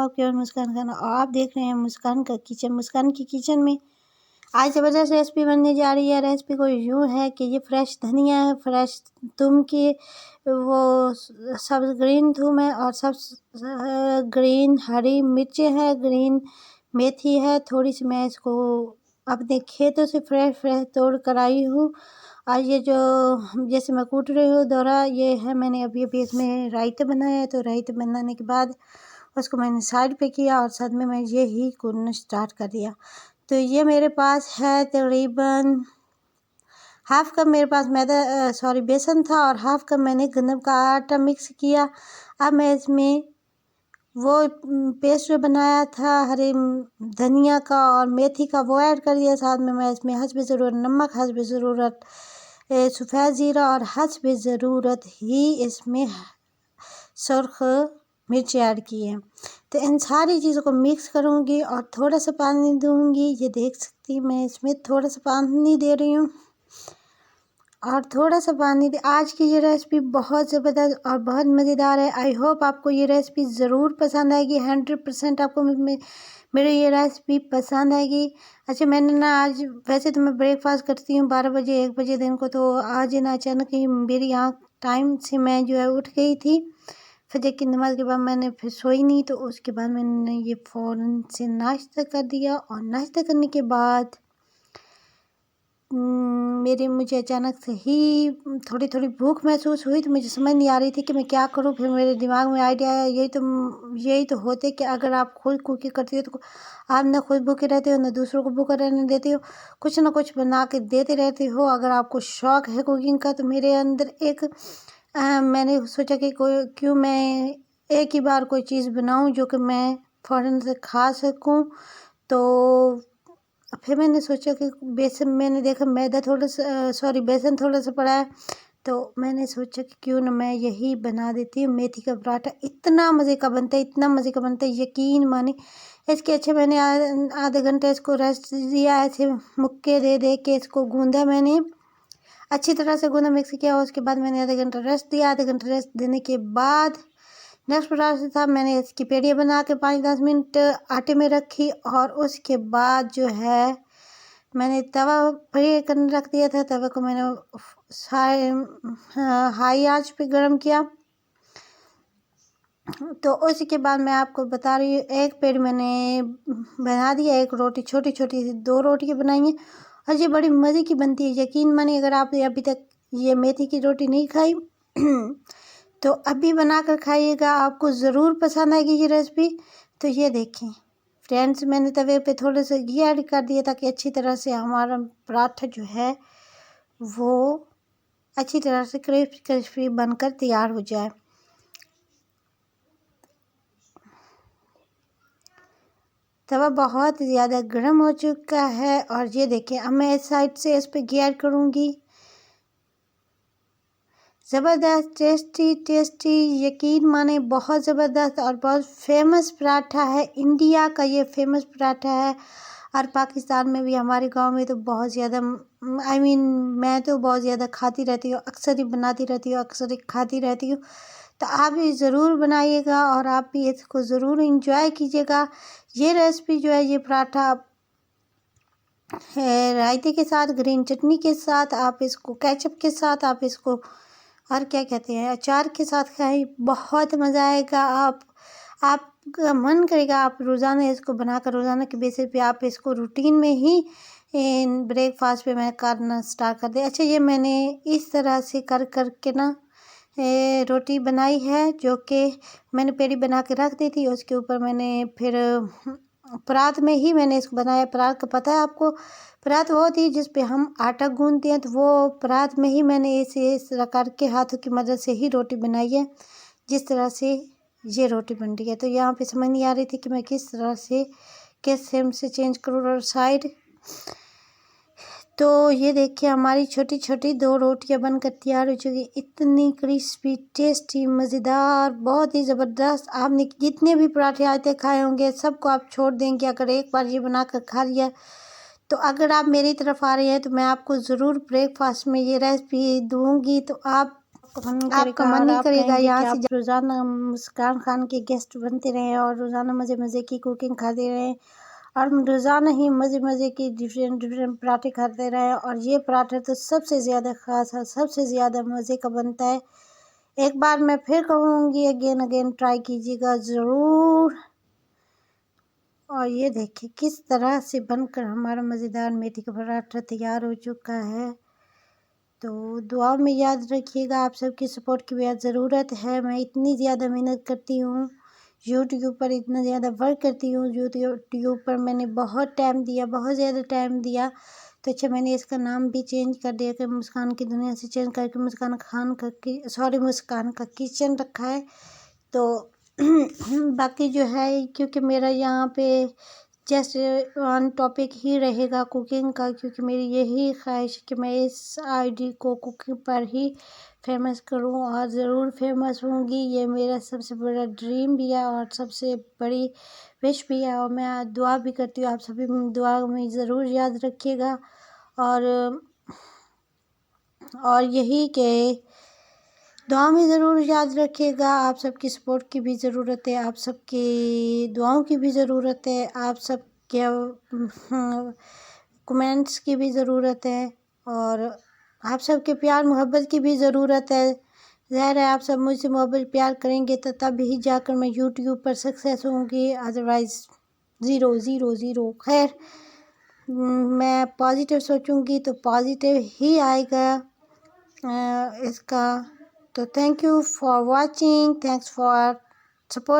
आपकी और मुस्कान खान और आप देख रहे हैं मुस्कान का किचन। मुस्कान की किचन में आज ज़बरदस्त रेसिपी बनने जा रही है। रेसिपी को यूँ है कि ये फ्रेश धनिया है, फ्रेश थूम की वो सब ग्रीन थूम है और सब ग्रीन हरी मिर्चें हैं, ग्रीन मेथी है। थोड़ी सी मैं इसको अपने खेतों से फ्रेश तोड़ कर आई हूँ। और ये जो जैसे मैं कूट रही हूँ दोहरा, ये है मैंने अभी इसमें रायता बनाया है। तो रायता बनाने के बाद उसको मैंने साइड पे किया और साथ में मैं ये ही कूटना स्टार्ट कर दिया। तो ये मेरे पास है तकरीबन हाफ़ कप मेरे पास बेसन था और हाफ़ कप मैंने गंदम का आटा मिक्स किया। अब मैं इसमें वो पेस्ट जो बनाया था हरे धनिया का और मेथी का वो ऐड कर दिया। साथ में मैं इसमें हस्ब ज़रूरत नमक, हस्ब ज़रूरत सफ़ेद ज़ीरा और हस्ब ज़रूरत ही इसमें सुर्ख मिर्च ऐड की है। तो इन सारी चीज़ों को मिक्स करूँगी और थोड़ा सा पानी दूँगी। ये देख सकती मैं इसमें थोड़ा सा पानी दे रही हूँ और थोड़ा सा पानी दे। आज की ये रेसिपी बहुत ज़बरदस्त और बहुत मज़ेदार है। आई होप आपको ये रेसिपी ज़रूर पसंद आएगी। 100% आपको मेरी ये रेसिपी पसंद आएगी। अच्छा, मैंने ना आज वैसे तो मैं ब्रेकफास्ट करती हूँ 12 बजे 1 बजे दिन को, तो आज ना अचानक ही मेरी आँख टाइम से मैं जो है उठ गई थी। फजर की नमाज़ के बाद मैंने फिर सोई नहीं, तो उसके बाद मैंने ये फ़ौरन से नाश्ता कर दिया। और नाश्ता करने के बाद मुझे अचानक से ही थोड़ी थोड़ी भूख महसूस हुई। तो मुझे समझ नहीं आ रही थी कि मैं क्या करूं। फिर मेरे दिमाग में आइडिया आया, यही तो होते कि अगर आप खुद कुकिंग करती हो तो आप ना खुद भूखे रहते हो ना दूसरों को भूखा रहने देते हो, कुछ ना कुछ बना के देते रहते हो। अगर आपको शौक़ है कुकिंग का तो मेरे अंदर मैंने सोचा कि क्यों मैं एक ही बार कोई चीज़ बनाऊं जो कि मैं फ़ौरन से खा सकूं। तो फिर मैंने सोचा कि मैंने देखा बेसन थोड़ा सा पड़ा है, तो मैंने सोचा कि क्यों ना मैं यही बना देती हूँ। मेथी का पराठा इतना मज़े का बनता है, इतना मज़े का बनता है, यकीन माने। इसके अच्छे मैंने आधे घंटे इसको रेस्ट दिया। ऐसे मुक्के दे दे के इसको गूँधा, मैंने अच्छी तरह से गूँधा, मिक्स किया। उसके बाद मैंने आधे घंटा रेस्ट दिया। आधे घंटे रेस्ट देने के बाद नेक्स्ट प्रोसेस था, मैंने इसकी पेड़ियाँ बना के 5-10 मिनट आटे में रखी। और उसके बाद जो है मैंने तवा फ्राई करने रख दिया था। तवे को मैंने हाई आंच पे गरम किया। तो उसके बाद मैं आपको बता रही हूँ, एक पेड़ मैंने बना दिया। एक रोटी छोटी छोटी 2 रोटियाँ बनाई हैं और ये बड़ी मज़े की बनती है। यकीन मानिए, अगर आप अभी तक ये मेथी की रोटी नहीं खाई तो अभी बना कर खाइएगा, आपको ज़रूर पसंद आएगी ये रेसिपी। तो ये देखें फ्रेंड्स, मैंने तवे पे थोड़ा सा घी ऐड कर दिया ताकि अच्छी तरह से हमारा पराठा जो है वो अच्छी तरह से क्रिस्पी बनकर तैयार हो जाए। तवा बहुत ज़्यादा गर्म हो चुका है और ये देखें, अब मैं इस साइड से इस पर घी ऐड करूँगी। ज़बरदस्त टेस्टी यकीन माने बहुत ज़बरदस्त और बहुत फेमस पराठा है। इंडिया का ये फेमस पराठा है और पाकिस्तान में भी, हमारे गांव में तो बहुत ज़्यादा मैं तो बहुत ज़्यादा खाती रहती हूँ, अक्सर ही बनाती रहती हूँ, अक्सर ही खाती रहती हूँ। तो आप भी ज़रूर बनाइएगा और आप भी इसको ज़रूर इंजॉय कीजिएगा। ये रेसिपी जो है, ये पराठा रायते के साथ, ग्रीन चटनी के साथ, आप इसको केचप के साथ, आप इसको और क्या कहते हैं अचार के साथ खाएं, बहुत मज़ा आएगा। आपका मन करेगा आप रोज़ाना इसको बनाकर रोज़ाना के बेसिस पे आप इसको रूटीन में ही ब्रेकफास्ट पे मैं करना स्टार्ट कर दें। अच्छा, ये मैंने इस तरह से कर के ना रोटी बनाई है, जो कि मैंने पेड़ी बना के रख दी थी। उसके ऊपर मैंने फिर परात में ही मैंने इसको बनाया। परात का पता है आपको, परात वो होती है जिस पे हम आटा गूंदते हैं, तो वो परात में ही मैंने इस तरह करके हाथों की मदद से ही रोटी बनाई है, जिस तरह से ये रोटी बन रही है। तो यहाँ पे समझ नहीं आ रही थी कि मैं किस तरह से किस सेम से चेंज करूँ और साइड। तो ये देखिए, हमारी छोटी छोटी 2 रोटियां बनकर तैयार हो चुकी। इतनी क्रिस्पी, टेस्टी, मज़ेदार, बहुत ही ज़बरदस्त। आपने जितने भी पराठे आते खाए होंगे सबको आप छोड़ देंगे अगर एक बार ये बनाकर खा लिया। तो अगर आप मेरी तरफ आ रहे हैं तो मैं आपको ज़रूर ब्रेकफास्ट में ये रेसिपी दूंगी, तो आप आपका मन नहीं करेगा यहाँ से रोज़ाना मुस्कान खान के गेस्ट बनते रहें और रोज़ाना मज़े मज़े की कुकिंग खाते रहें और रोज़ाना ही मज़े मज़े की डिफरेंट पराठे खाते रहें। और ये पराठा तो सबसे ज़्यादा ख़ास है, सबसे ज़्यादा मज़े का बनता है। एक बार मैं फिर कहूँगी अगेन ट्राई कीजिएगा ज़रूर। और ये देखिए किस तरह से बनकर हमारा मज़ेदार मेथी का पराठा तैयार हो चुका है। तो दुआ में याद रखिएगा, आप सबकी सपोर्ट की बेहद ज़रूरत है। मैं इतनी ज़्यादा मेहनत करती हूँ यूट्यूब पर, इतना ज़्यादा वर्क करती हूँ यूट्यूब पर। मैंने बहुत टाइम दिया, बहुत ज़्यादा टाइम दिया। तो अच्छा मैंने इसका नाम भी चेंज कर दिया कि मुस्कान की दुनिया से चेंज करके मुस्कान का किचन रखा है। तो बाकी जो है क्योंकि मेरा यहाँ पे जस्ट ऑन टॉपिक ही रहेगा कुकिंग का, क्योंकि मेरी यही ख्वाहिश है कि मैं इस आईडी को कुकिंग पर ही फेमस करूं और ज़रूर फेमस होंगी। ये मेरा सबसे बड़ा ड्रीम भी है और सबसे बड़ी विश भी है। और मैं दुआ भी करती हूँ, आप सभी दुआ में ज़रूर याद रखिएगा। और यही कि दुआ में ज़रूर याद रखिएगा। आप सबकी सपोर्ट की भी ज़रूरत है, आप सबकी दुआओं की भी ज़रूरत है, आप सबके कमेंट्स की भी ज़रूरत है और आप सबके प्यार मोहब्बत की भी ज़रूरत है। ज़ाहिर है आप सब मुझसे मोहब्बत प्यार करेंगे तो तब ही जाकर मैं यूट्यूब पर सक्सेस होंगी, अदरवाइज़ ज़ीरो ज़ीरो ज़ीरो। खैर मैं पॉजिटिव सोचूंगी तो पॉजिटिव ही आएगा इसका। तो thank you for watching, thanks for support.